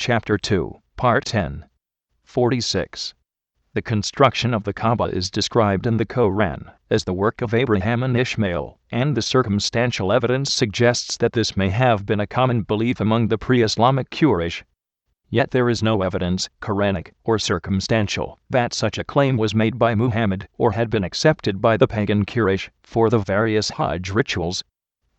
Chapter 2, Part 10. 46. The construction of the Kaaba is described in the Quran as the work of Abraham and Ishmael, and the circumstantial evidence suggests that this may have been a common belief among the pre-Islamic Quraysh. Yet there is no evidence, Quranic or circumstantial, that such a claim was made by Muhammad or had been accepted by the pagan Quraysh for the various Hajj rituals.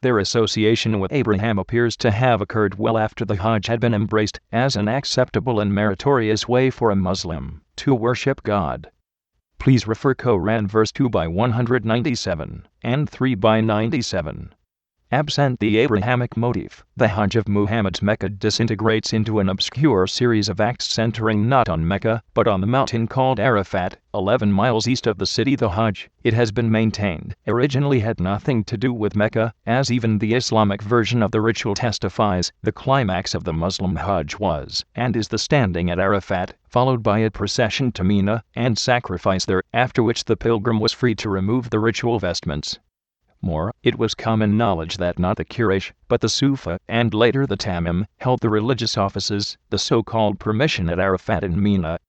Their association with Abraham appears to have occurred well after the Hajj had been embraced as an acceptable and meritorious way for a Muslim to worship God. Please refer Quran verse 2 by 197 and 3 by 97. Absent the Abrahamic motif, the Hajj of Muhammad's Mecca disintegrates into an obscure series of acts centering not on Mecca, but on the mountain called Arafat, 11 miles east of the city. The Hajj, it has been maintained, originally had nothing to do with Mecca, as even the Islamic version of the ritual testifies. The climax of the Muslim Hajj was, and is, the standing at Arafat, followed by a procession to Mina, and sacrifice there, after which the pilgrim was free to remove the ritual vestments. More, it was common knowledge that not the Quraysh, but the Sufa, and later the Tamim, held the religious offices, the so-called permission at Arafat and Mina.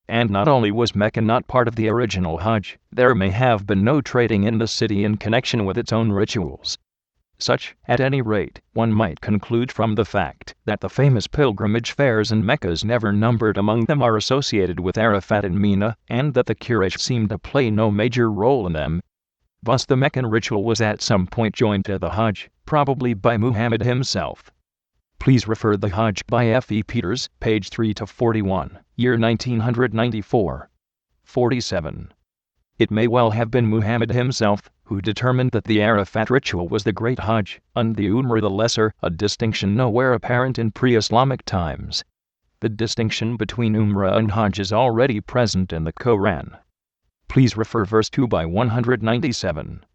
And not only was Mecca not part of the original Hajj, there may have been no trading in the city in connection with its own rituals. Such, at any rate, one might conclude from the fact that the famous pilgrimage fairs and Meccas never numbered among them are associated with Arafat and Mina, and that the Quraysh seem to play no major role in them. Thus the Meccan ritual was at some point joined to the Hajj, probably by Muhammad himself. Please refer the Hajj by F. E. Peters, page 3 to 41, year 1994. 47. It may well have been Muhammad himself who determined that the Arafat ritual was the Great Hajj, and the Umrah the Lesser, a distinction nowhere apparent in pre-Islamic times. The distinction between Umrah and Hajj is already present in the Quran. Please refer verse 2 by 197.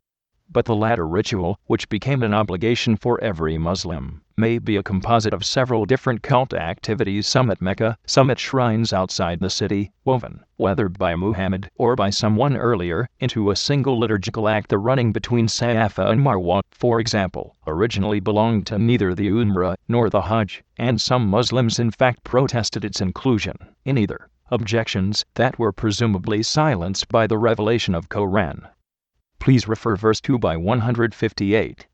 But the latter ritual, which became an obligation for every Muslim, may be a composite of several different cult activities, some at Mecca, some at shrines outside the city, woven, whether by Muhammad or by someone earlier, into a single liturgical act. The running between Safa and Marwa, for example, originally belonged to neither the Umrah nor the Hajj, and some Muslims in fact protested its inclusion in either. Objections that were presumably silenced by the revelation of Quran. Please refer verse 2 by 158.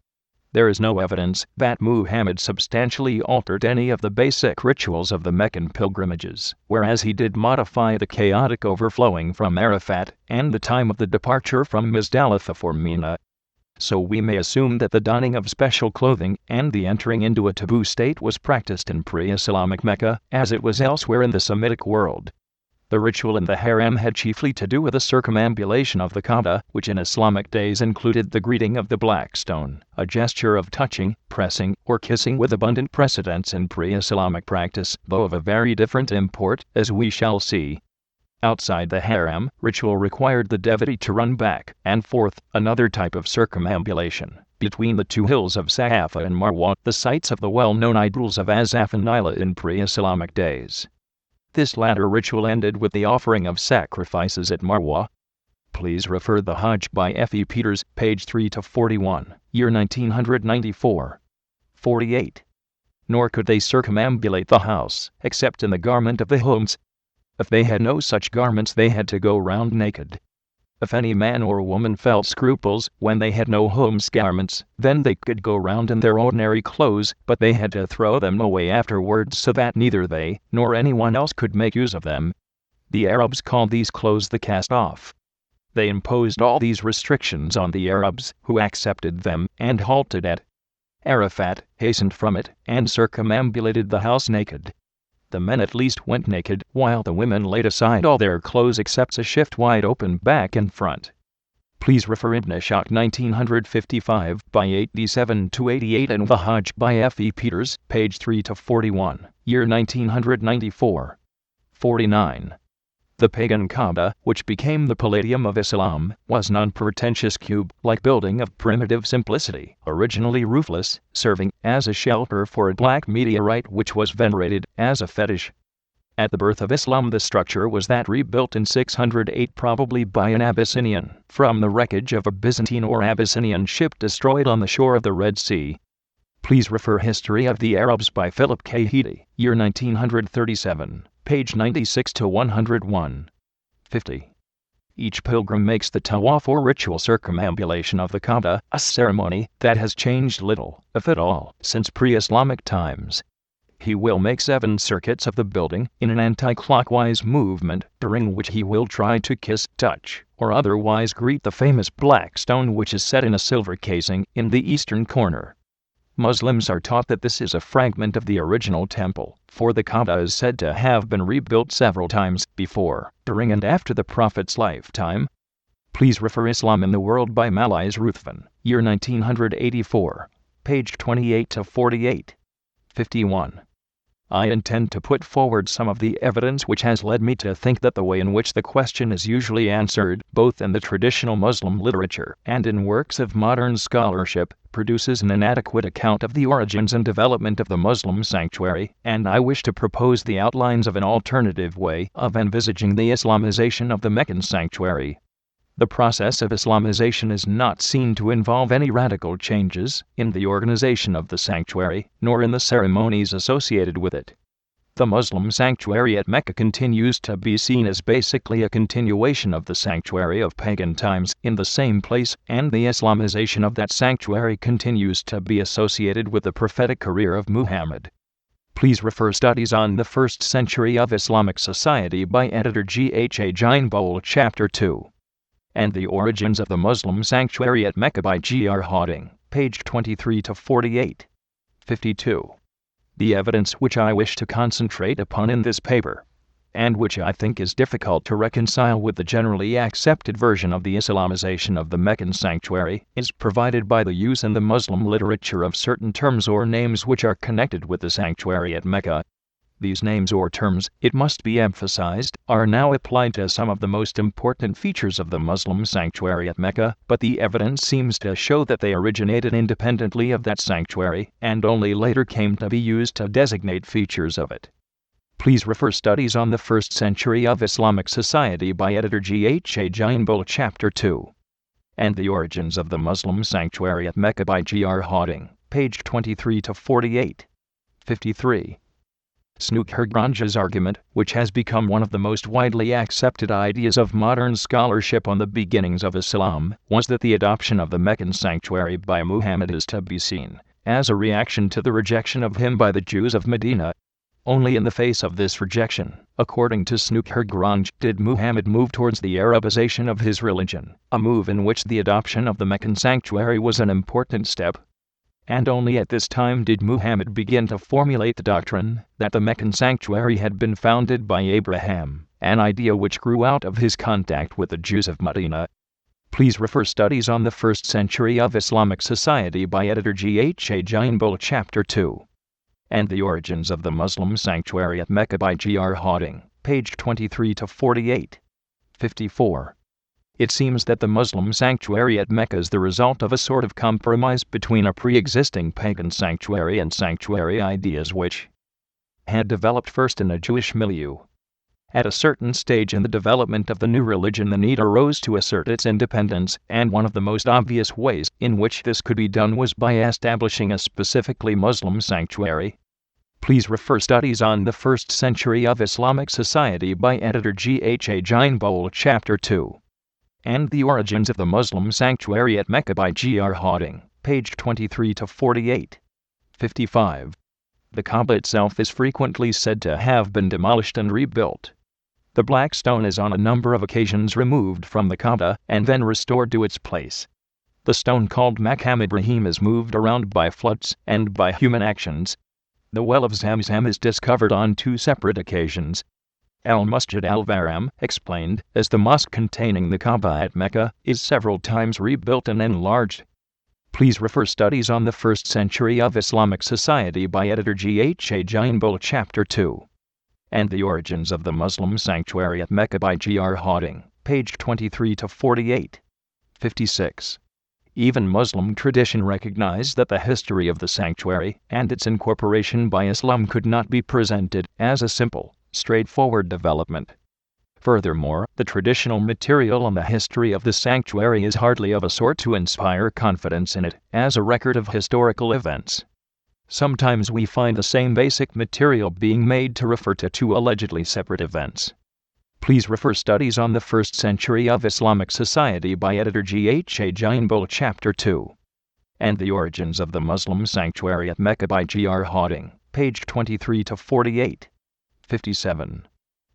There is no evidence that Muhammad substantially altered any of the basic rituals of the Meccan pilgrimages, whereas he did modify the chaotic overflowing from Arafat and the time of the departure from Muzdalifah for Mina. So we may assume that the donning of special clothing and the entering into a taboo state was practiced in pre-Islamic Mecca, as it was elsewhere in the Semitic world. The ritual in the harem had chiefly to do with the circumambulation of the Kaaba, which in Islamic days included the greeting of the black stone, a gesture of touching, pressing, or kissing with abundant precedents in pre-Islamic practice, though of a very different import, as we shall see. Outside the harem, ritual required the devotee to run back and forth, another type of circumambulation, between the two hills of Safa and Marwa, the sites of the well-known idols of Azaf and Nila in pre-Islamic days. This latter ritual ended with the offering of sacrifices at Marwa. Please refer the Hajj by F. E. Peters, page 3 to 41, year 1994. 48. Nor could they circumambulate the house, except in the garment of the homes. If they had no such garments, they had to go round naked. If any man or woman felt scruples when they had no homes garments, then they could go round in their ordinary clothes, but they had to throw them away afterwards so that neither they nor anyone else could make use of them. The Arabs called these clothes the cast-off. They imposed all these restrictions on the Arabs, who accepted them and halted at Arafat, hastened from it, and circumambulated the house naked. The men at least went naked, while the women laid aside all their clothes except a shift wide open back and front. Please refer Ibn Ishaq 1955 by 87 to 88 and the Hajj by F. E. Peters, page 3 to 41, year 1994. 49. The pagan Kaaba, which became the Palladium of Islam, was an unpretentious cube-like building of primitive simplicity, originally roofless, serving as a shelter for a black meteorite which was venerated as a fetish. At the birth of Islam, the structure was that rebuilt in 608 probably by an Abyssinian, from the wreckage of a Byzantine or Abyssinian ship destroyed on the shore of the Red Sea. Please refer History of the Arabs by Philip K. Heady, year 1937, page 96 to 101. 50. Each pilgrim makes the tawaf or ritual circumambulation of the Kaaba, a ceremony that has changed little, if at all, since pre-Islamic times. He will make 7 circuits of the building in an anti-clockwise movement, during which he will try to kiss, touch, or otherwise greet the famous black stone which is set in a silver casing in the eastern corner. Muslims are taught that this is a fragment of the original temple, for the Kaaba is said to have been rebuilt several times before, during and after the Prophet's lifetime. Please refer Islam in the World by Malais Ruthven, year 1984, page 28 to 48. 51. I intend to put forward some of the evidence which has led me to think that the way in which the question is usually answered, both in the traditional Muslim literature and in works of modern scholarship, produces an inadequate account of the origins and development of the Muslim sanctuary, and I wish to propose the outlines of an alternative way of envisaging the Islamization of the Meccan sanctuary. The process of Islamization is not seen to involve any radical changes in the organization of the sanctuary, nor in the ceremonies associated with it. The Muslim sanctuary at Mecca continues to be seen as basically a continuation of the sanctuary of pagan times in the same place, and the Islamization of that sanctuary continues to be associated with the prophetic career of Muhammad. Please refer Studies on the First Century of Islamic Society by editor G.H.A. Jinebol, Chapter 2. And the Origins of the Muslim Sanctuary at Mecca by G.R. Hawding, page 23 to 48. 52. The evidence which I wish to concentrate upon in this paper, and which I think is difficult to reconcile with the generally accepted version of the Islamization of the Meccan sanctuary, is provided by the use in the Muslim literature of certain terms or names which are connected with the sanctuary at Mecca. These names or terms, it must be emphasized, are now applied to some of the most important features of the Muslim sanctuary at Mecca, but the evidence seems to show that they originated independently of that sanctuary, and only later came to be used to designate features of it. Please refer Studies on the First Century of Islamic Society by editor G.H.A. Jinebol, Chapter 2. And the Origins of the Muslim Sanctuary at Mecca by G.R. Hawding, page 23 to 48. 53. Snookergrange's argument, which has become one of the most widely accepted ideas of modern scholarship on the beginnings of Islam, was that the adoption of the Meccan sanctuary by Muhammad is to be seen as a reaction to the rejection of him by the Jews of Medina. Only in the face of this rejection, according to Snookergrange, did Muhammad move towards the Arabization of his religion, a move in which the adoption of the Meccan sanctuary was an important step. And only at this time did Muhammad begin to formulate the doctrine that the Meccan sanctuary had been founded by Abraham, an idea which grew out of his contact with the Jews of Medina. Please refer Studies on the First Century of Islamic Society by editor G.H.A. Jinebol, Chapter 2. And the Origins of the Muslim Sanctuary at Mecca by G.R. Hawding, page 23 to 48. 54. It seems that the Muslim sanctuary at Mecca is the result of a sort of compromise between a pre-existing pagan sanctuary and sanctuary ideas which had developed first in a Jewish milieu. At a certain stage in the development of the new religion, the need arose to assert its independence, and one of the most obvious ways in which this could be done was by establishing a specifically Muslim sanctuary. Please refer Studies on the First Century of Islamic Society by editor G.H.A. Jinebol, Chapter 2. And the Origins of the Muslim Sanctuary at Mecca by G.R. Hawding, page 23 to 48. 55. The Kaaba itself is frequently said to have been demolished and rebuilt. The black stone is on a number of occasions removed from the Kaaba and then restored to its place. The stone called Maqam Ibrahim is moved around by floods and by human actions. The well of Zamzam is discovered on 2 separate occasions. Al-Masjid al-Haram, explained as the mosque containing the Kaaba at Mecca, is several times rebuilt and enlarged. Please refer Studies on the First Century of Islamic Society by editor G.H.A. Jinebol, Chapter 2. And the Origins of the Muslim Sanctuary at Mecca by G.R. Hawding, page 23 to 48. 56. Even Muslim tradition recognized that the history of the sanctuary and its incorporation by Islam could not be presented as a simple, straightforward development. Furthermore, the traditional material on the history of the sanctuary is hardly of a sort to inspire confidence in it as a record of historical events. Sometimes we find the same basic material being made to refer to two allegedly separate events. Please refer Studies on the First Century of Islamic Society by editor G.H. Advisable, Chapter 2. And the Origins of the Muslim Sanctuary at Mecca by G.R. Hawting, page 23 to 48. 57.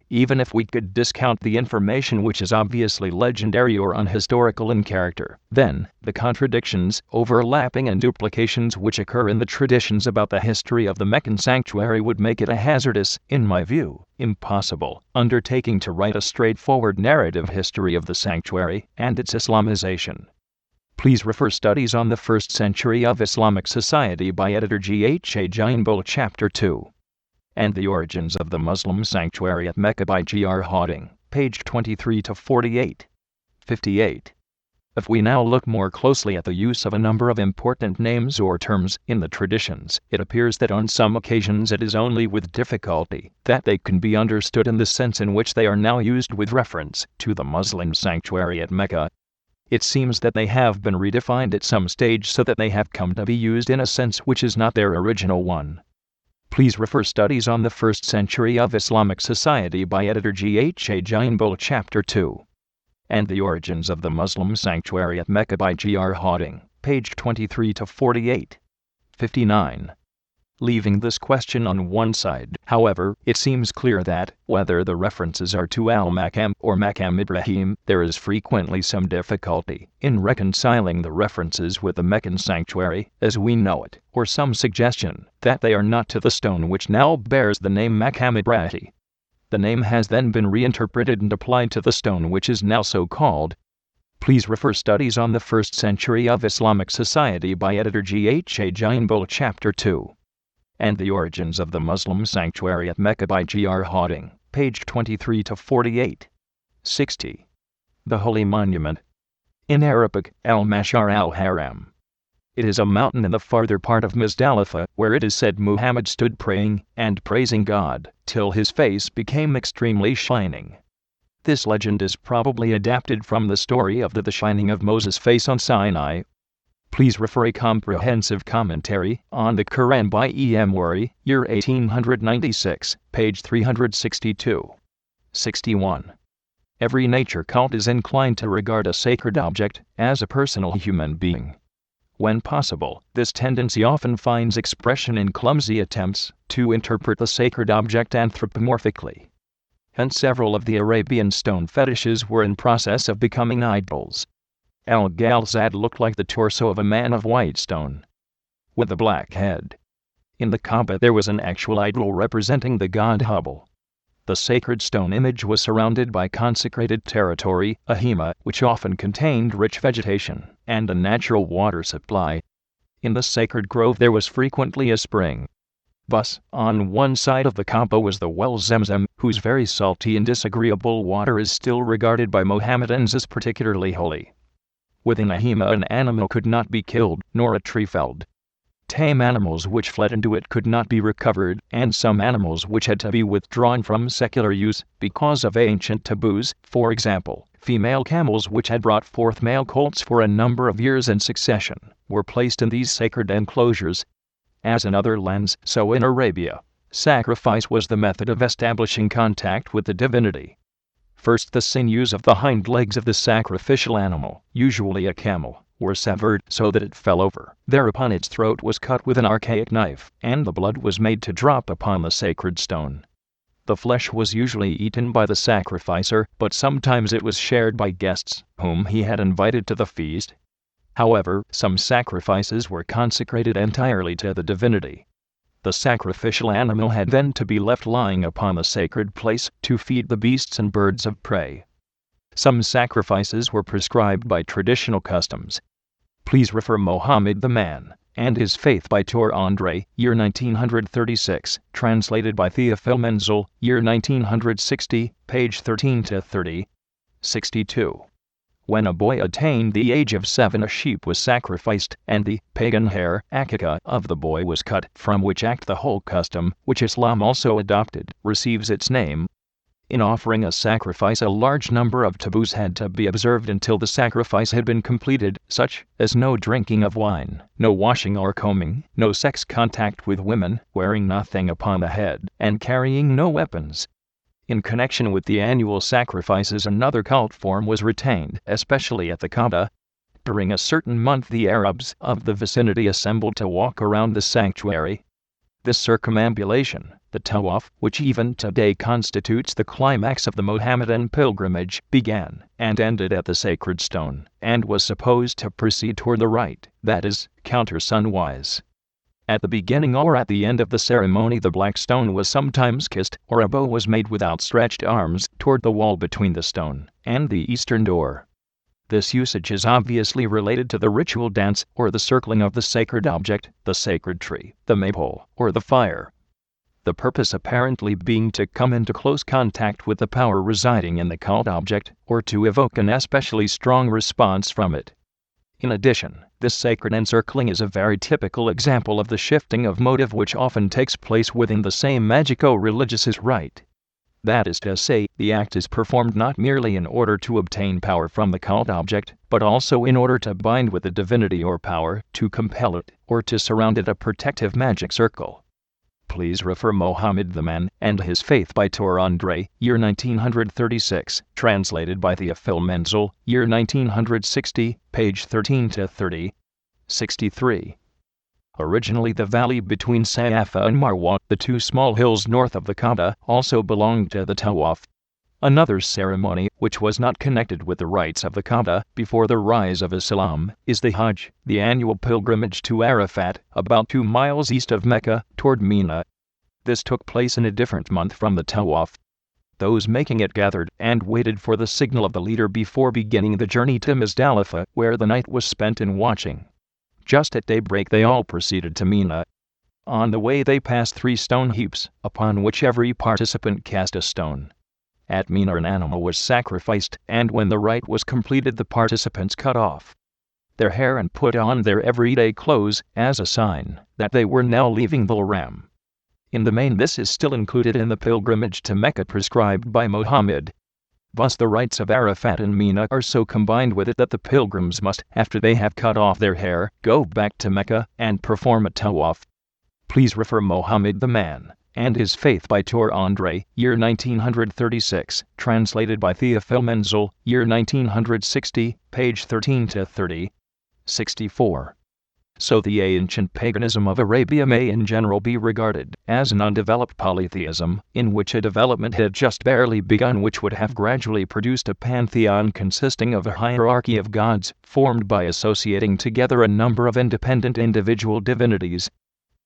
Even if we could discount the information which is obviously legendary or unhistorical in character, then the contradictions, overlapping and duplications which occur in the traditions about the history of the Meccan sanctuary would make it a hazardous, in my view, impossible, undertaking to write a straightforward narrative history of the sanctuary and its Islamization. Please refer Studies on the First Century of Islamic Society by editor G.H. Advisable, Chapter 2. And the Origins of the Muslim Sanctuary at Mecca by G.R. Hawting, page 23 to 48. 58. If we now look more closely at the use of a number of important names or terms in the traditions, it appears that on some occasions it is only with difficulty that they can be understood in the sense in which they are now used with reference to the Muslim sanctuary at Mecca. It seems that they have been redefined at some stage so that they have come to be used in a sense which is not their original one. Please refer Studies on the First Century of Islamic Society by editor G.H. Advisable, Chapter 2. And the Origins of the Muslim Sanctuary at Mecca by G.R. Hawting, page 23 to 48. 59. Leaving this question on one side, however, it seems clear that, whether the references are to Al-Maqam or Maqam Ibrahim, there is frequently some difficulty in reconciling the references with the Meccan sanctuary, as we know it, or some suggestion that they are not to the stone which now bears the name Maqam Ibrahim. The name has then been reinterpreted and applied to the stone which is now so called. Please refer Studies on the First Century of Islamic Society by editor G.H. Advisable, Chapter 2. And the Origins of the Muslim Sanctuary at Mecca by G.R. Hawting, page 23 to 48. 60. The Holy Monument. In Arabic, Al-Mashar al-Haram. It is a mountain in the farther part of Muzdalifah, where it is said Muhammad stood praying and praising God, till his face became extremely shining. This legend is probably adapted from the story of the shining of Moses' face on Sinai. Please refer a comprehensive commentary on the Quran by E. M. Worry, year 1896, page 362. 61. Every nature cult is inclined to regard a sacred object as a personal human being. When possible, this tendency often finds expression in clumsy attempts to interpret the sacred object anthropomorphically. Hence several of the Arabian stone fetishes were in process of becoming idols. Al-Ghalzad looked like the torso of a man of white stone, with a black head. In the Kaaba there was an actual idol representing the god Hubble. The sacred stone image was surrounded by consecrated territory, a hema, which often contained rich vegetation, and a natural water supply. In the sacred grove there was frequently a spring. Thus, on one side of the Kaaba was the well Zamzam, whose very salty and disagreeable water is still regarded by Mohammedans as particularly holy. Within a hema an animal could not be killed, nor a tree felled. Tame animals which fled into it could not be recovered, and some animals which had to be withdrawn from secular use because of ancient taboos, for example, female camels which had brought forth male colts for a number of years in succession, were placed in these sacred enclosures. As in other lands, so in Arabia, sacrifice was the method of establishing contact with the divinity. First, the sinews of the hind legs of the sacrificial animal, usually a camel, were severed so that it fell over. Thereupon its throat was cut with an archaic knife, and the blood was made to drop upon the sacred stone. The flesh was usually eaten by the sacrificer, but sometimes it was shared by guests whom he had invited to the feast. However, some sacrifices were consecrated entirely to the divinity. The sacrificial animal had then to be left lying upon the sacred place to feed the beasts and birds of prey. Some sacrifices were prescribed by traditional customs. Please refer Mohammed the Man and His Faith by Tor André, year 1936, translated by Theophile Menzel, year 1960, page 13 to 30. 62. When a boy attained the age of 7, a sheep was sacrificed, and the pagan hair, akika, of the boy was cut, from which act the whole custom, which Islam also adopted, receives its name. In offering a sacrifice, a large number of taboos had to be observed until the sacrifice had been completed, such as no drinking of wine, no washing or combing, no sex contact with women, wearing nothing upon the head, and carrying no weapons. In connection with the annual sacrifices, another cult form was retained, especially at the Kaaba. During a certain month, the Arabs of the vicinity assembled to walk around the sanctuary. This circumambulation, the tawaf, which even today constitutes the climax of the Mohammedan pilgrimage, began and ended at the sacred stone, and was supposed to proceed toward the right, that is, counter-sunwise. At the beginning or at the end of the ceremony, the black stone was sometimes kissed, or a bow was made with outstretched arms toward the wall between the stone and the eastern door. This usage is obviously related to the ritual dance, or the circling of the sacred object, the sacred tree, the maypole, or the fire. The purpose apparently being to come into close contact with the power residing in the cult object, or to evoke an especially strong response from it. In addition, this sacred encircling is a very typical example of the shifting of motive which often takes place within the same magico-religious rite. That is to say, the act is performed not merely in order to obtain power from the cult object, but also in order to bind with the divinity or power, to compel it, or to surround it a protective magic circle. Please refer Mohammed the Man and His Faith by Tor Andre, year 1936, translated by Theophil Menzel, year 1960, page 13-30. 63. Originally, the valley between Safa and Marwa, the two small hills north of the Kaaba, also belonged to the Tawaf. Another ceremony, which was not connected with the rites of the Kaaba before the rise of Islam, is the Hajj, the annual pilgrimage to Arafat, about 2 miles east of Mecca, toward Mina. This took place in a different month from the Tawaf. Those making it gathered and waited for the signal of the leader before beginning the journey to Muzdalifah, where the night was spent in watching. Just at daybreak they all proceeded to Mina. On the way they passed 3 stone heaps, upon which every participant cast a stone. At Mina an animal was sacrificed, and when the rite was completed the participants cut off their hair and put on their everyday clothes, as a sign that they were now leaving the Haram. In the main, this is still included in the pilgrimage to Mecca prescribed by Muhammad. Thus the rites of Arafat and Mina are so combined with it that the pilgrims must, after they have cut off their hair, go back to Mecca and perform a tawaf. Please refer Mohammed the Man and His Faith by Tor Andre, year 1936, translated by Theophil Menzel, year 1960, page 13-30. 64. So the ancient paganism of Arabia may in general be regarded as an undeveloped polytheism, in which a development had just barely begun, which would have gradually produced a pantheon consisting of a hierarchy of gods, formed by associating together a number of independent individual divinities.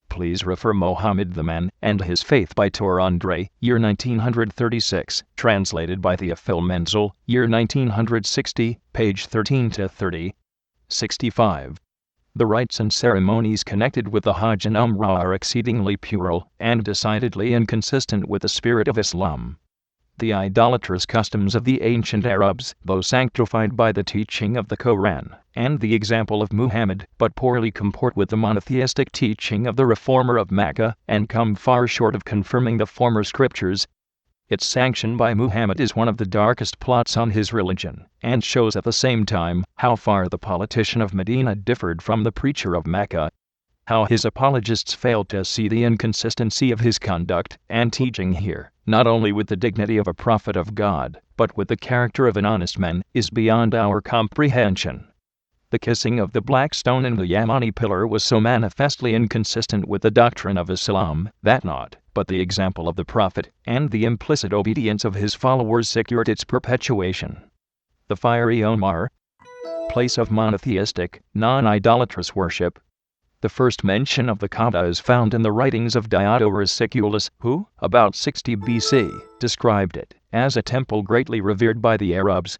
Please refer Mohammed the Man and His Faith by Tor Andre, year 1936, translated by Theophil Menzel, year 1960, page 13-30. 65. The rites and ceremonies connected with the Hajj and Umrah are exceedingly puerile and decidedly inconsistent with the spirit of Islam. The idolatrous customs of the ancient Arabs, though sanctified by the teaching of the Koran and the example of Muhammad, but poorly comport with the monotheistic teaching of the reformer of Mecca, and come far short of confirming the former scriptures. Its sanction by Muhammad is one of the darkest plots on his religion, and shows at the same time how far the politician of Medina differed from the preacher of Mecca. How his apologists failed to see the inconsistency of his conduct and teaching here, not only with the dignity of a prophet of God, but with the character of an honest man, is beyond our comprehension. The kissing of the black stone and the Yamani pillar was so manifestly inconsistent with the doctrine of Islam that naught but the example of the Prophet and the implicit obedience of his followers secured its perpetuation. The fiery Omar, place of monotheistic, non-idolatrous worship. The first mention of the Kaaba is found in the writings of Diodorus Siculus, who, about 60 BC, described it as a temple greatly revered by the Arabs.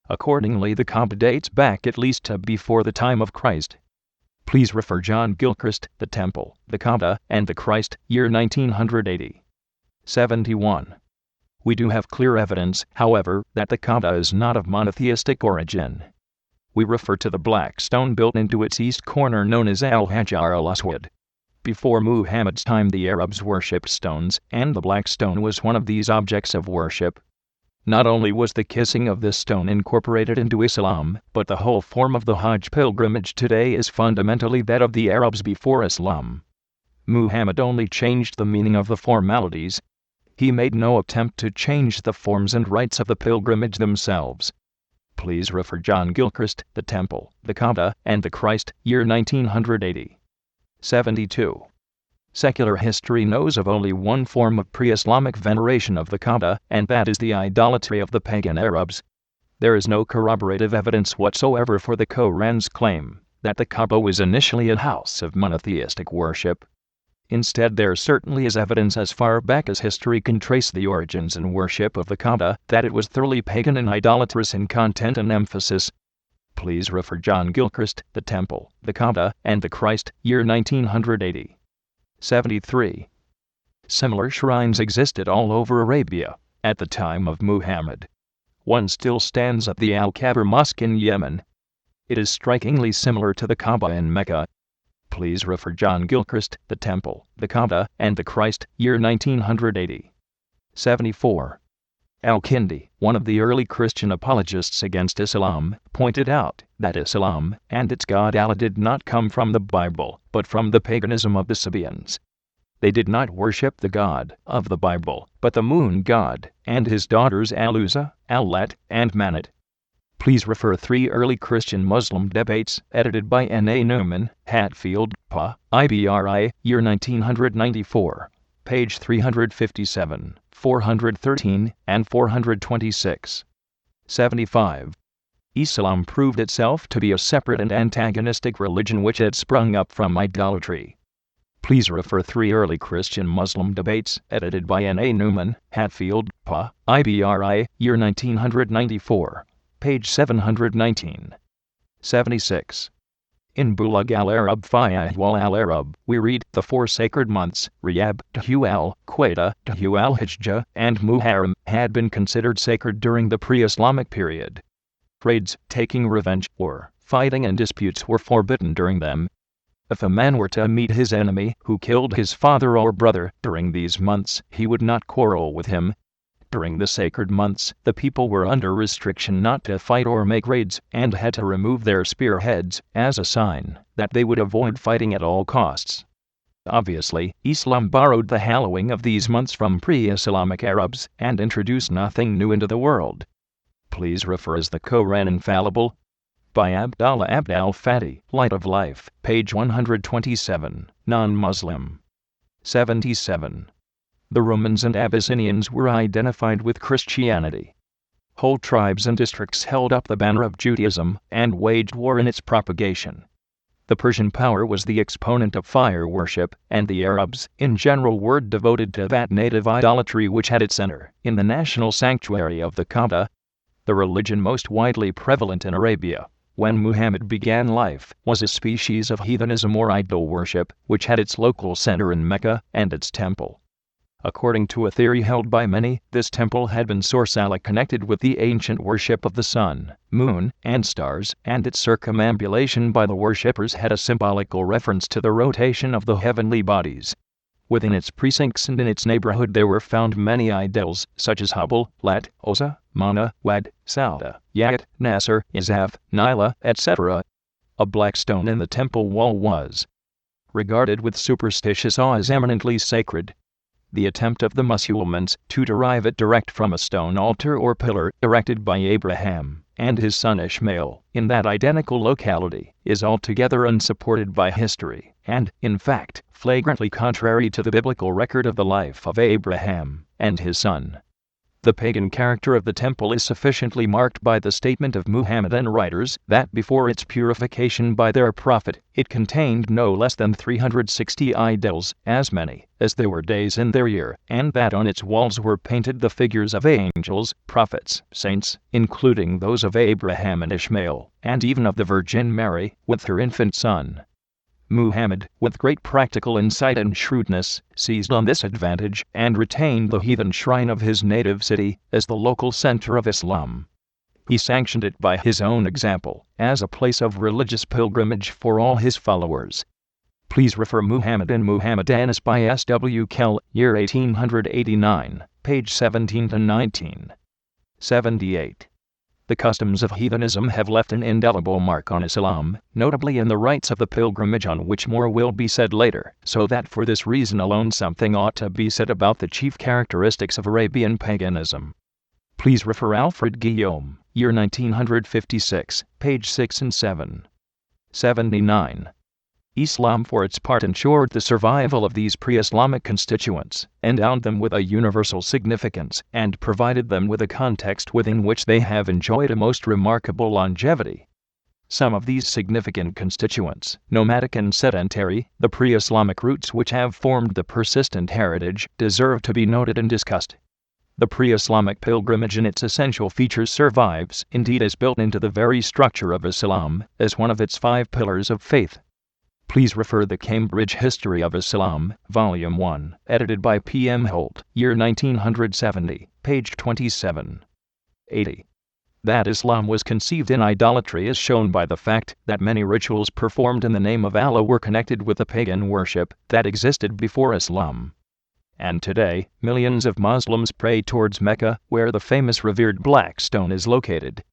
Accordingly, the Kaaba dates back at least to before the time of Christ. Please refer John Gilchrist, The Temple, the Kaaba, and the Christ, year 1980. 71. We do have clear evidence, however, that the Kaaba is not of monotheistic origin. We refer to the black stone built into its east corner known as Al-Hajar al-Aswad. Before Muhammad's time, the Arabs worshipped stones, and the black stone was one of these objects of worship. Not only was the kissing of this stone incorporated into Islam, but the whole form of the Hajj pilgrimage today is fundamentally that of the Arabs before Islam. Muhammad only changed the meaning of the formalities. He made no attempt to change the forms and rites of the pilgrimage themselves. Please refer John Gilchrist, The Temple, the Kaaba, and the Christ, year 1980. 72. Secular history knows of only one form of pre-Islamic veneration of the Kaaba, and that is the idolatry of the pagan Arabs. There is no corroborative evidence whatsoever for the Quran's claim that the Kaaba was initially a house of monotheistic worship. Instead, there certainly is evidence as far back as history can trace the origins and worship of the Kaaba that it was thoroughly pagan and idolatrous in content and emphasis. Please refer John Gilchrist, The Temple, the Kaaba, and the Christ, year 1980. 73. Similar shrines existed all over Arabia at the time of Muhammad. One still stands at the Al-Kabir Mosque in Yemen. It is strikingly similar to the Kaaba in Mecca. Please refer John Gilchrist, The Temple, the Kaaba, and the Christ, year 1980. 74. Al-Kindi, one of the early Christian apologists against Islam, pointed out that Islam and its god Allah did not come from the Bible, but from the paganism of the Sabaeans. They did not worship the god of the Bible, but the moon god, and his daughters Al-Uzza, Al-Lat, and Manat. Please refer 3 early Christian-Muslim debates, edited by N.A. Newman, Hatfield, Pa, IBRI, year 1994, page 357, 413, and 426. 75. Islam proved itself to be a separate and antagonistic religion which had sprung up from idolatry. Please refer 3 early Christian-Muslim debates, edited by N.A. Newman, Hatfield, Pa, IBRI, year 1994, page 719. 76. In Bulag al-Arab Fayahwal al-Arab, we read, the 4 sacred months, Riyab, Dhul al-Qaeda, Dhul al-Hijjah, and Muharram, had been considered sacred during the pre-Islamic period. Raids, taking revenge, or fighting and disputes were forbidden during them. If a man were to meet his enemy, who killed his father or brother, during these months, he would not quarrel with him. During the sacred months, the people were under restriction not to fight or make raids, and had to remove their spearheads, as a sign that they would avoid fighting at all costs. Obviously, Islam borrowed the hallowing of these months from pre-Islamic Arabs, and introduced nothing new into the world. Please refer as the Quran Infallible, by Abdallah Abd al-Fatih, Light of Life, page 127, non-Muslim. 77. The Romans and Abyssinians were identified with Christianity. Whole tribes and districts held up the banner of Judaism and waged war in its propagation. The Persian power was the exponent of fire worship, and the Arabs, in general, were devoted to that native idolatry which had its center in the national sanctuary of the Kaaba. The religion most widely prevalent in Arabia, when Muhammad began life, was a species of heathenism or idol worship, which had its local center in Mecca and its temple. According to a theory held by many, this temple had been sourcely connected with the ancient worship of the sun, moon, and stars, and its circumambulation by the worshippers had a symbolical reference to the rotation of the heavenly bodies. Within its precincts and in its neighborhood there were found many idols, such as Hubal, Lat, Uzza, Mana, Wad, Sauda, Yat, Nasser, Izaf, Nila, etc. A black stone in the temple wall was regarded with superstitious awe as eminently sacred. The attempt of the Mussulmans to derive it direct from a stone altar or pillar erected by Abraham and his son Ishmael in that identical locality is altogether unsupported by history, and, in fact, flagrantly contrary to the biblical record of the life of Abraham and his son. The pagan character of the temple is sufficiently marked by the statement of Muhammadan writers that before its purification by their prophet, it contained no less than 360 idols, as many as there were days in their year, and that on its walls were painted the figures of angels, prophets, saints, including those of Abraham and Ishmael, and even of the Virgin Mary, with her infant son. Muhammad, with great practical insight and shrewdness, seized on this advantage and retained the heathen shrine of his native city as the local center of Islam. He sanctioned it by his own example as a place of religious pilgrimage for all his followers. Please refer Muhammad and Muhammadanis by S.W. Kell, year 1889, page 17 to 19. 78. The customs of heathenism have left an indelible mark on Islam, notably in the rites of the pilgrimage, on which more will be said later, so that for this reason alone something ought to be said about the chief characteristics of Arabian paganism. Please refer Alfred Guillaume, year 1956, page 6 and 7. 79. Islam for its part ensured the survival of these pre-Islamic constituents, endowed them with a universal significance, and provided them with a context within which they have enjoyed a most remarkable longevity. Some of these significant constituents, nomadic and sedentary, the pre-Islamic roots which have formed the persistent heritage, deserve to be noted and discussed. The pre-Islamic pilgrimage in its essential features survives, indeed is built into the very structure of Islam, as one of its 5 pillars of faith. Please refer The Cambridge History of Islam, Volume 1, edited by P. M. Holt, year 1970, page 27. 80. That Islam was conceived in idolatry is shown by the fact that many rituals performed in the name of Allah were connected with the pagan worship that existed before Islam. And today, millions of Muslims pray towards Mecca, where the famous revered Black Stone is located.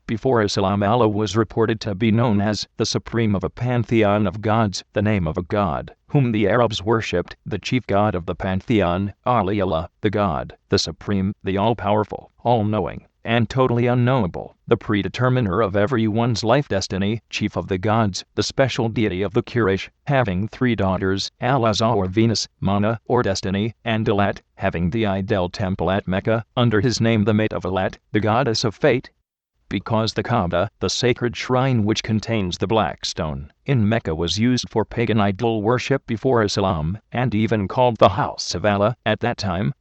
Before Islam, Allah was reported to be known as the supreme of a pantheon of gods, the name of a god, whom the Arabs worshipped, the chief god of the pantheon, Allah, the God, the supreme, the all-powerful, all-knowing, and totally unknowable, the predeterminer of everyone's life destiny, chief of the gods, the special deity of the Quraysh, having 3 daughters, Al-Azza or Venus, Mana or destiny, and Alat, having the idol temple at Mecca, under his name the mate of Alat, the goddess of fate. Because the Kaaba, the sacred shrine which contains the Black Stone, in Mecca was used for pagan idol worship before Islam, and even called the House of Allah at that time.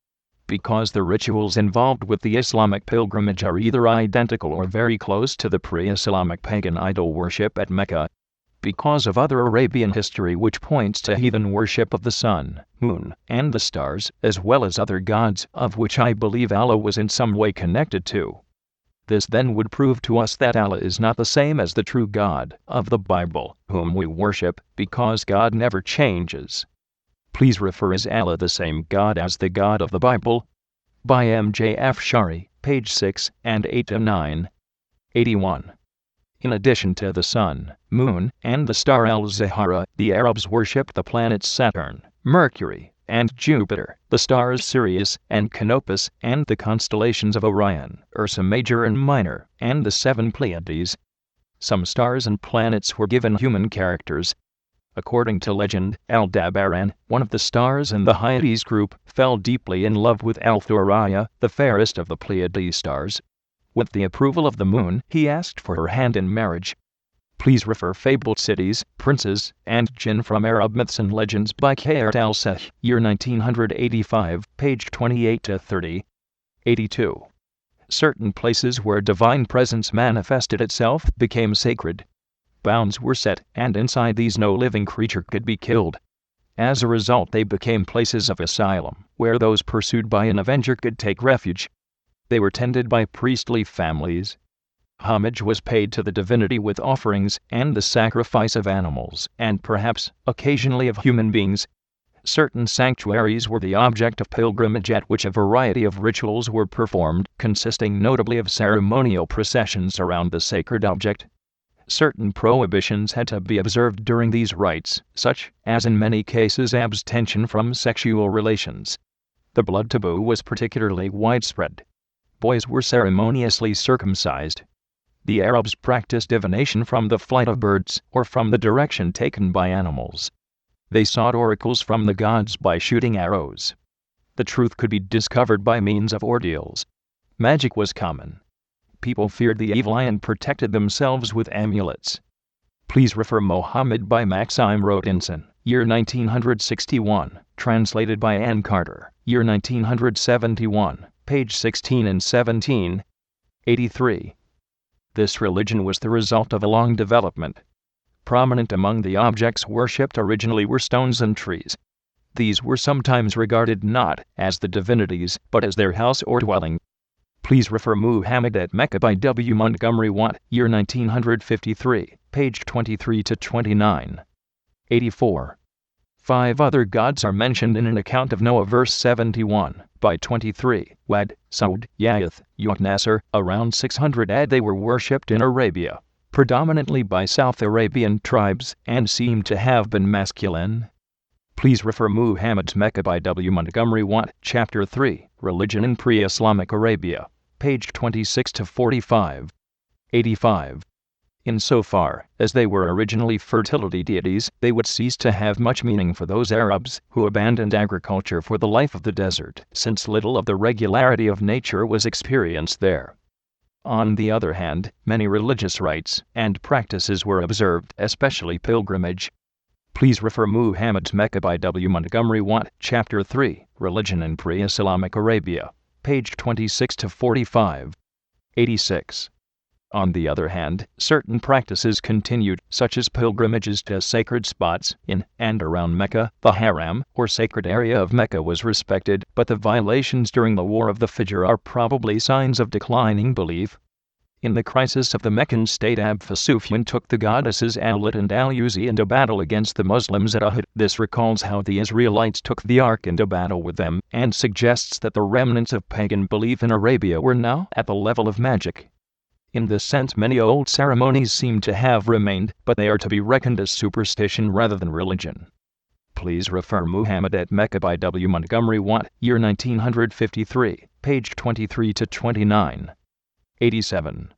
Because the rituals involved with the Islamic pilgrimage are either identical or very close to the pre-Islamic pagan idol worship at Mecca. Because of other Arabian history which points to heathen worship of the sun, moon, and the stars, as well as other gods, of which I believe Allah was in some way connected to. This then would prove to us that Allah is not the same as the true God of the Bible, whom we worship, because God never changes. Please refer Is Allah the same God as the God of the Bible? By M. J. Afshari, page 6 and 8 to 9. 81. In addition to the sun, moon, and the star Al-Zahara, the Arabs worshipped the planets Saturn, Mercury, and Jupiter, the stars Sirius and Canopus, and the constellations of Orion, Ursa Major and Minor, and the 7 Pleiades. Some stars and planets were given human characters. According to legend, Aldebaran, one of the stars in the Hyades group, fell deeply in love with Al-Thuraya, the fairest of the Pleiades stars. With the approval of the moon, he asked for her hand in marriage. Please refer Fabled Cities, Princes, and Jinn from Arab Myths and Legends by Khayat al-Seh, year 1985, page 28 to 30. 82. Certain places where divine presence manifested itself became sacred. Bounds were set, and inside these no living creature could be killed. As a result, they became places of asylum, where those pursued by an avenger could take refuge. They were tended by priestly families. Homage was paid to the divinity with offerings and the sacrifice of animals, and perhaps, occasionally of human beings. Certain sanctuaries were the object of pilgrimage at which a variety of rituals were performed, consisting notably of ceremonial processions around the sacred object. Certain prohibitions had to be observed during these rites, such as in many cases abstention from sexual relations. The blood taboo was particularly widespread. Boys were ceremoniously circumcised. The Arabs practiced divination from the flight of birds, or from the direction taken by animals. They sought oracles from the gods by shooting arrows. The truth could be discovered by means of ordeals. Magic was common. People feared the evil eye and protected themselves with amulets. Please refer Mohammed by Maxime Rodinson, year 1961, translated by Ann Carter, year 1971, page 16 and 17. 83. This religion was the result of a long development. Prominent among the objects worshipped originally were stones and trees. These were sometimes regarded not as the divinities, but as their house or dwelling. Please refer Muhammad at Mecca by W. Montgomery Watt, year 1953, page 23 to 29. 84. 5 other gods are mentioned in an account of Noah verse 71. By 23, Wad, Saud, Yaeth, Yuqnasr, around 600 AD they were worshipped in Arabia, predominantly by South Arabian tribes, and seem to have been masculine. Please refer Muhammad's Mecca by W. Montgomery Watt, Chapter 3, Religion in Pre-Islamic Arabia, page 26-45. 85. Insofar as they were originally fertility deities, they would cease to have much meaning for those Arabs who abandoned agriculture for the life of the desert, since little of the regularity of nature was experienced there. On the other hand, many religious rites and practices were observed, especially pilgrimage. Please refer Muhammad's Mecca by W. Montgomery Watt, Chapter 3, Religion in Pre-Islamic Arabia, page 26-45. 86. On the other hand, certain practices continued, such as pilgrimages to sacred spots in and around Mecca. The haram, or sacred area of Mecca, was respected, but the violations during the War of the Fajr are probably signs of declining belief. In the crisis of the Meccan state, Abd Sufyan took the goddesses Al-Lat and Al-Uzzi into battle against the Muslims at Uhud. This recalls how the Israelites took the Ark into battle with them, and suggests that the remnants of pagan belief in Arabia were now at the level of magic. In this sense, many old ceremonies seem to have remained, but they are to be reckoned as superstition rather than religion. Please refer Muhammad at Mecca by W. Montgomery Watt, year 1953, page 23-29. 87.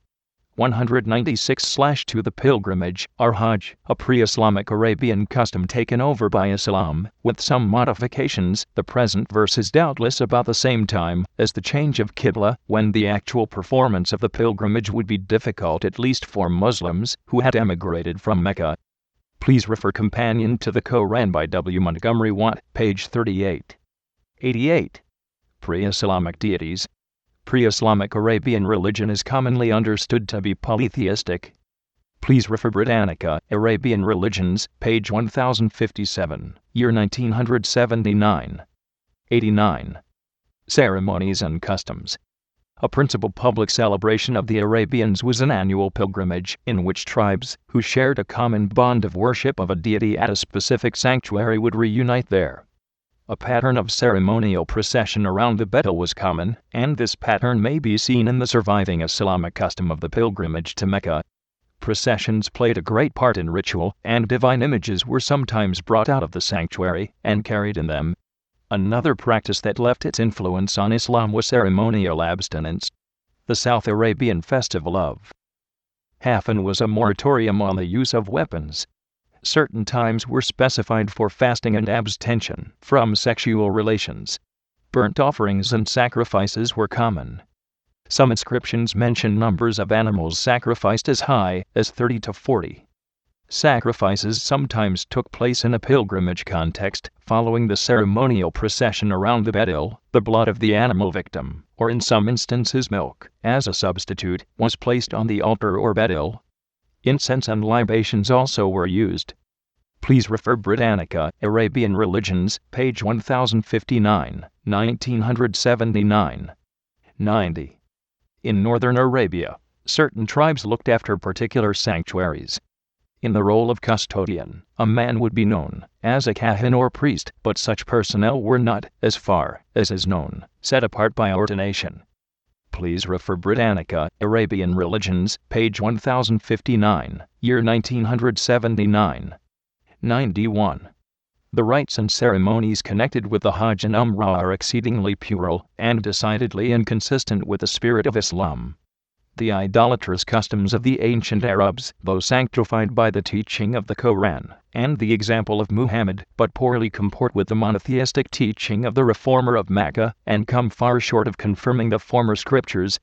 196/2 The pilgrimage, or Hajj, a pre-Islamic Arabian custom taken over by Islam, with some modifications. The present verse is doubtless about the same time as the change of Qibla, when the actual performance of the pilgrimage would be difficult, at least for Muslims who had emigrated from Mecca. Please refer Companion to the Quran by W. Montgomery Watt, page 38. 88. Pre-Islamic deities. Pre-Islamic Arabian religion is commonly understood to be polytheistic. Please refer Britannica, Arabian Religions, page 1057, year 1979. 89. Ceremonies and customs. A principal public celebration of the Arabians was an annual pilgrimage, in which tribes, who shared a common bond of worship of a deity at a specific sanctuary, would reunite there. A pattern of ceremonial procession around the Betel was common, and this pattern may be seen in the surviving Islamic custom of the pilgrimage to Mecca. Processions played a great part in ritual, and divine images were sometimes brought out of the sanctuary and carried in them. Another practice that left its influence on Islam was ceremonial abstinence. The South Arabian festival of Hafan was a moratorium on the use of weapons. Certain times were specified for fasting and abstention from sexual relations. Burnt offerings and sacrifices were common. Some inscriptions mention numbers of animals sacrificed as high as 30 to 40. Sacrifices sometimes took place in a pilgrimage context, following the ceremonial procession around the Betel. The blood of the animal victim, or in some instances milk, as a substitute, was placed on the altar or Betel. Incense and libations also were used. Please refer Britannica, Arabian Religions, page 1059, 1979. 90. In northern Arabia, certain tribes looked after particular sanctuaries. In the role of custodian, a man would be known as a kahin or priest, but such personnel were not, as far as is known, set apart by ordination. Please refer Britannica, Arabian Religions, page 1059, year 1979. 91. The rites and ceremonies connected with the Hajj and Umrah are exceedingly puerile and decidedly inconsistent with the spirit of Islam. The idolatrous customs of the ancient Arabs, though sanctified by the teaching of the Quran and the example of Muhammad, but poorly comport with the monotheistic teaching of the reformer of Mecca, and come far short of confirming the former scriptures.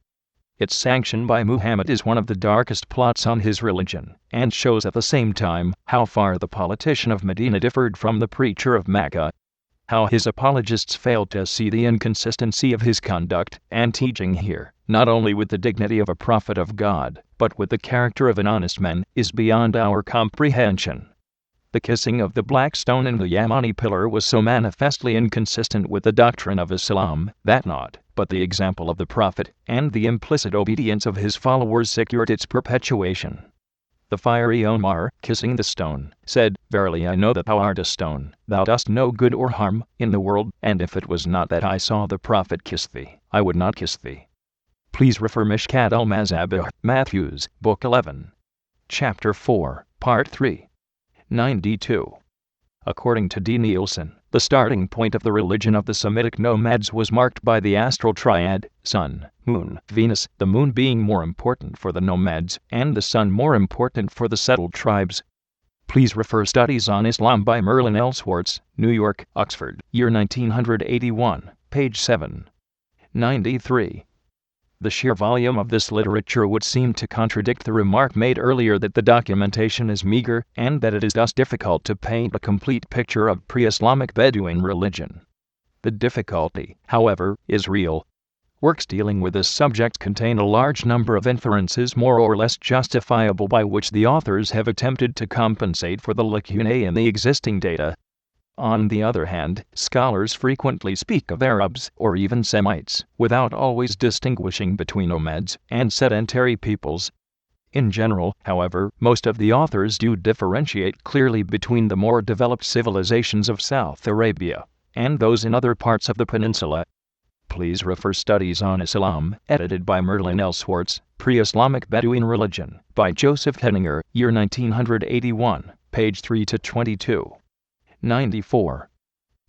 Its sanction by Muhammad is one of the darkest plots on his religion, and shows at the same time how far the politician of Medina differed from the preacher of Mecca. How his apologists failed to see the inconsistency of his conduct and teaching here, not only with the dignity of a prophet of God, but with the character of an honest man, is beyond our comprehension. The kissing of the black stone in the Yamani pillar was so manifestly inconsistent with the doctrine of Islam that naught but the example of the prophet and the implicit obedience of his followers secured its perpetuation. The fiery Omar, kissing the stone, said, "Verily I know that thou art a stone, thou dost no good or harm in the world, and if it was not that I saw the prophet kiss thee, I would not kiss thee." Please refer Mishkat al-Mazabih, Matthews, Book 11. Chapter 4, Part 3. 92. According to D. Nielsen, the starting point of the religion of the Semitic nomads was marked by the astral triad, Sun, Moon, Venus, the moon being more important for the nomads, and the sun more important for the settled tribes. Please refer Studies on Islam by Merlin L. Swartz, New York, Oxford, year 1981, page 7. 93. The sheer volume of this literature would seem to contradict the remark made earlier that the documentation is meager, and that it is thus difficult to paint a complete picture of pre-Islamic Bedouin religion. The difficulty, however, is real. Works dealing with this subject contain a large number of inferences more or less justifiable by which the authors have attempted to compensate for the lacunae in the existing data. On the other hand, scholars frequently speak of Arabs, or even Semites, without always distinguishing between nomads and sedentary peoples. In general, however, most of the authors do differentiate clearly between the more developed civilizations of South Arabia and those in other parts of the peninsula. Please refer Studies on Islam, edited by Merlin L. Swartz, Pre-Islamic Bedouin Religion, by Joseph Henninger, year 1981, page 3-22. 94.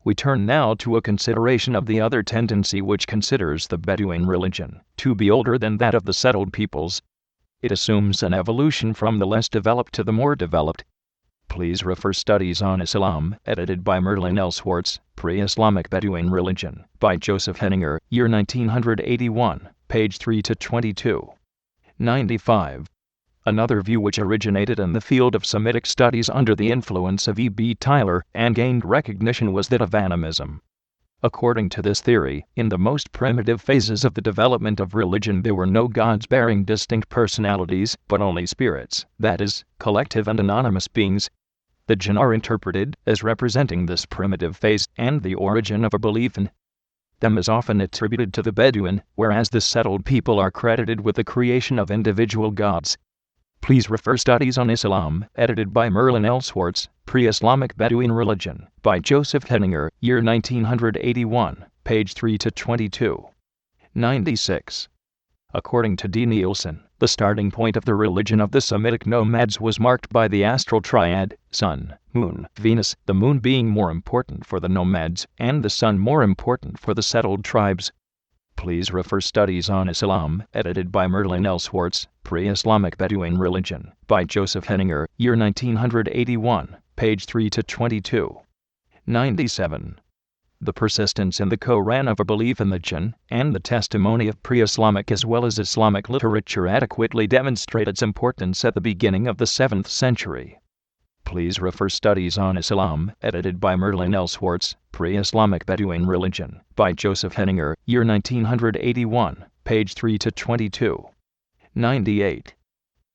We turn now to a consideration of the other tendency which considers the Bedouin religion to be older than that of the settled peoples. It assumes an evolution from the less developed to the more developed. Please refer Studies on Islam, edited by Merlin L. Swartz, Pre-Islamic Bedouin Religion, by Joseph Henninger, year 1981, page 3-22. 95. Another view which originated in the field of Semitic studies under the influence of E.B. Tyler and gained recognition was that of animism. According to this theory, in the most primitive phases of the development of religion there were no gods bearing distinct personalities, but only spirits, that is, collective and anonymous beings. The jinn are interpreted as representing this primitive phase, and the origin of a belief in them is often attributed to the Bedouin, whereas the settled people are credited with the creation of individual gods. Please refer Studies on Islam, edited by Merlin L. Swartz, Pre-Islamic Bedouin Religion, by Joseph Henninger, year 1981, page 3-22. 96. According to D. Nielsen, the starting point of the religion of the Semitic nomads was marked by the astral triad, Sun, Moon, Venus, the moon being more important for the nomads, and the sun more important for the settled tribes. Please refer Studies on Islam, edited by Merlin L. Swartz, Pre-Islamic Bedouin Religion, by Joseph Henninger, year 1981, page 3-22. 97. The persistence in the Koran of a belief in the jinn, and the testimony of pre-Islamic as well as Islamic literature adequately demonstrate its importance at the beginning of the 7th century. Please refer Studies on Islam, edited by Merlin L. Swartz, Pre-Islamic Bedouin Religion, by Joseph Henninger, year 1981, page 3-22. 98.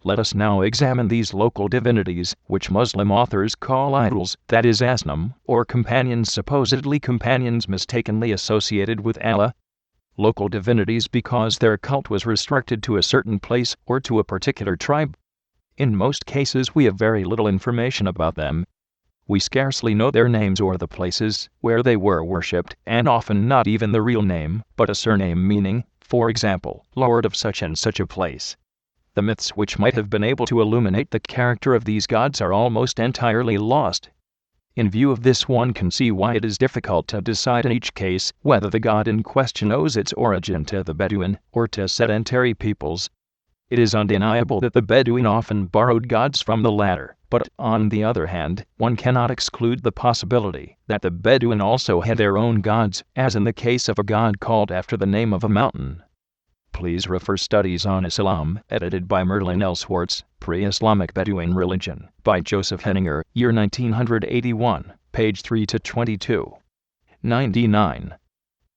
Let us now examine these local divinities, which Muslim authors call idols, that is asnam, or companions, supposedly companions mistakenly associated with Allah. Local divinities because their cult was restricted to a certain place or to a particular tribe. In most cases we have very little information about them. We scarcely know their names or the places where they were worshipped, and often not even the real name, but a surname meaning, for example, Lord of such and such a place. The myths which might have been able to illuminate the character of these gods are almost entirely lost. In view of this, one can see why it is difficult to decide in each case whether the god in question owes its origin to the Bedouin or to sedentary peoples. It is undeniable that the Bedouin often borrowed gods from the latter, but, on the other hand, one cannot exclude the possibility that the Bedouin also had their own gods, as in the case of a god called after the name of a mountain. Please refer Studies on Islam, edited by Merlin L. Swartz, Pre-Islamic Bedouin Religion, by Joseph Henninger, year 1981, page 3-22. 99.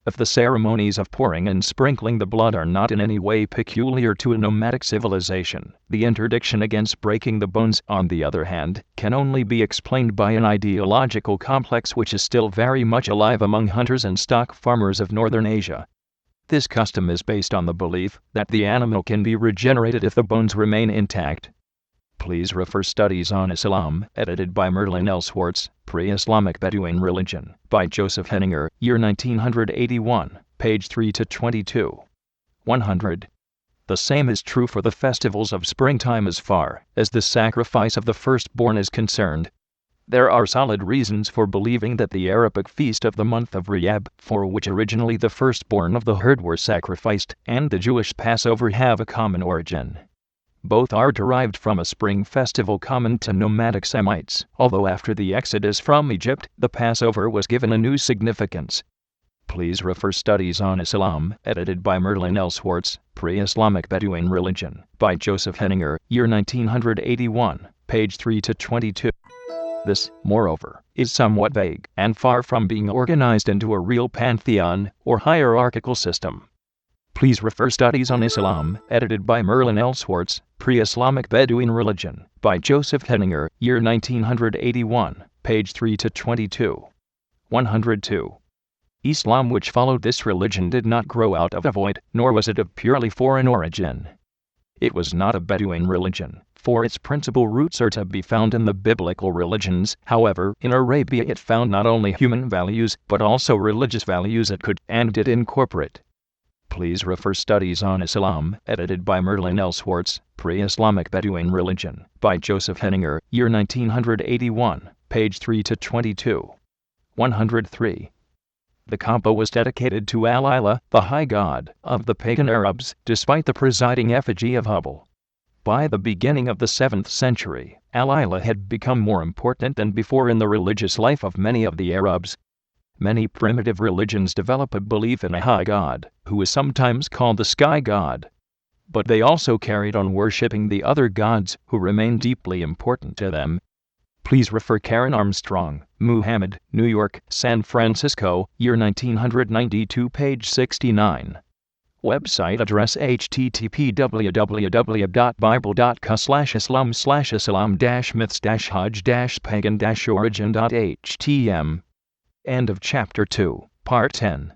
If the ceremonies of pouring and sprinkling the blood are not in any way peculiar to a nomadic civilization, the interdiction against breaking the bones, on the other hand, can only be explained by an ideological complex which is still very much alive among hunters and stock farmers of northern Asia. This custom is based on the belief that the animal can be regenerated if the bones remain intact. Please refer Studies on Islam, edited by Merlin L. Swartz, Pre-Islamic Bedouin Religion, by Joseph Henninger, year 1981, page 3-22. 100. The same is true for the festivals of springtime as far as the sacrifice of the firstborn is concerned. There are solid reasons for believing that the Arabic feast of the month of Riyab, for which originally the firstborn of the herd were sacrificed, and the Jewish Passover have a common origin. Both are derived from a spring festival common to nomadic Semites, although after the exodus from Egypt, the Passover was given a new significance. Please refer Studies on Islam, edited by Merlin L. Swartz, Pre-Islamic Bedouin Religion, by Joseph Henninger, year 1981, page 3-22. This, moreover, is somewhat vague, and far from being organized into a real pantheon or hierarchical system. Please refer Studies on Islam, edited by Merlin L. Swartz, Pre-Islamic Bedouin Religion, by Joseph Henninger, year 1981, page 3-22. 102. Islam, which followed this religion, did not grow out of a void, nor was it of purely foreign origin. It was not a Bedouin religion, for its principal roots are to be found in the biblical religions. However, in Arabia it found not only human values, but also religious values it could and did incorporate. Please refer Studies on Islam, edited by Merlin L. Swartz, Pre-Islamic Bedouin Religion, by Joseph Henninger, year 1981, page 3-22. 103. The Kaaba was dedicated to Al-Ilah, the high god of the pagan Arabs, despite the presiding effigy of Hubal. By the beginning of the 7th century, Al-Ilah had become more important than before in the religious life of many of the Arabs. Many primitive religions develop a belief in a high god, who is sometimes called the sky god. But they also carried on worshipping the other gods, who remain deeply important to them. Please refer Karen Armstrong, Muhammad, New York, San Francisco, year 1992, page 69. Website address http://bible.ca/islam/myths-hajj-pagan-origin.htm. End of chapter 2, part 10.